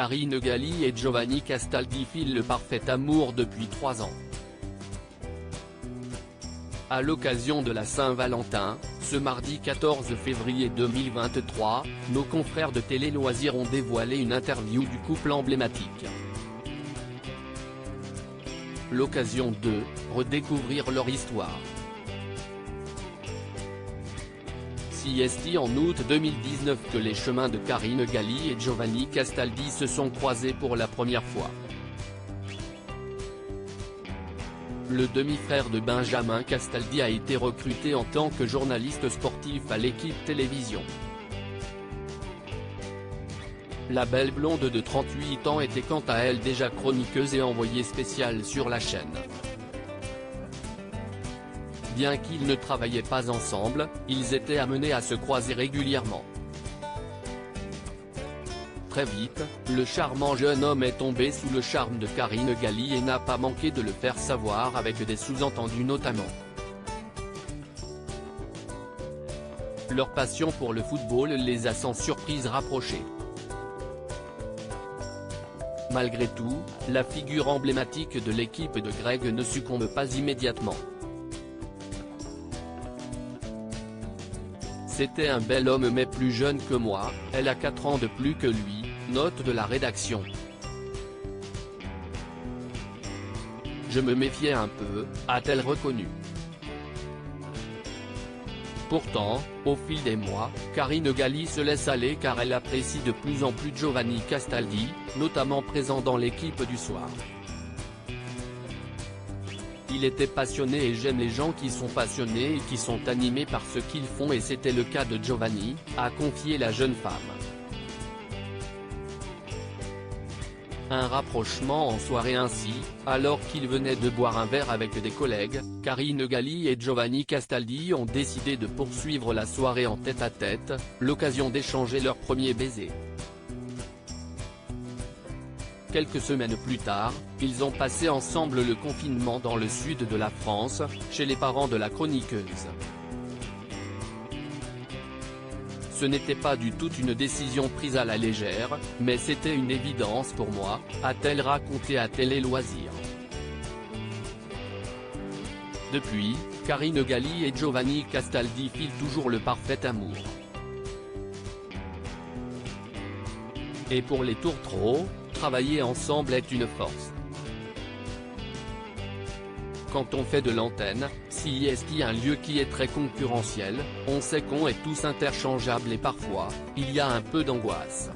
Karine Galli et Giovanni Castaldi filent le parfait amour depuis 3 ans. À l'occasion de la Saint-Valentin, ce mardi 14 février 2023, nos confrères de Télé Loisirs ont dévoilé une interview du couple emblématique. L'occasion de redécouvrir leur histoire. C'est en août 2019 que les chemins de Karine Galli et Giovanni Castaldi se sont croisés pour la première fois. Le demi-frère de Benjamin Castaldi a été recruté en tant que journaliste sportif à l'équipe télévision. La belle blonde de 38 ans était quant à elle déjà chroniqueuse et envoyée spéciale sur la chaîne. Bien qu'ils ne travaillaient pas ensemble, ils étaient amenés à se croiser régulièrement. Très vite, le charmant jeune homme est tombé sous le charme de Karine Galli et n'a pas manqué de le faire savoir avec des sous-entendus notamment. Leur passion pour le football les a sans surprise rapprochés. Malgré tout, la figure emblématique de l'équipe de Greg ne succombe pas immédiatement. C'était un bel homme mais plus jeune que moi, elle a 4 ans de plus que lui, note de la rédaction. Je me méfiais un peu, a-t-elle reconnu. Pourtant, au fil des mois, Karine Galli se laisse aller car elle apprécie de plus en plus Giovanni Castaldi, notamment présent dans l'équipe du soir. Il était passionné et j'aime les gens qui sont passionnés et qui sont animés par ce qu'ils font et c'était le cas de Giovanni, a confié la jeune femme. Un rapprochement en soirée ainsi, alors qu'ils venaient de boire un verre avec des collègues, Karine Galli et Giovanni Castaldi ont décidé de poursuivre la soirée en tête-à-tête, l'occasion d'échanger leur premier baiser. Quelques semaines plus tard, ils ont passé ensemble le confinement dans le sud de la France, chez les parents de la chroniqueuse. Ce n'était pas du tout une décision prise à la légère, mais c'était une évidence pour moi, a-t-elle raconté à Télé Loisirs. Depuis, Karine Galli et Giovanni Castaldi filent toujours le parfait amour. Et pour les tourtereaux, travailler ensemble est une force. Quand on fait de l'antenne, c'est un lieu qui est très concurrentiel, on sait qu'on est tous interchangeables et parfois, il y a un peu d'angoisse.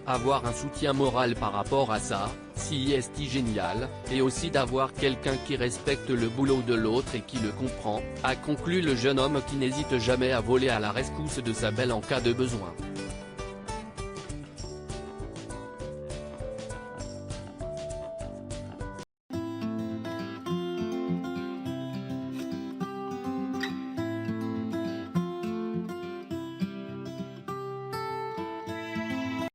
Avoir un soutien moral par rapport à ça, c'est génial, et aussi d'avoir quelqu'un qui respecte le boulot de l'autre et qui le comprend, a conclu le jeune homme qui n'hésite jamais à voler à la rescousse de sa belle en cas de besoin.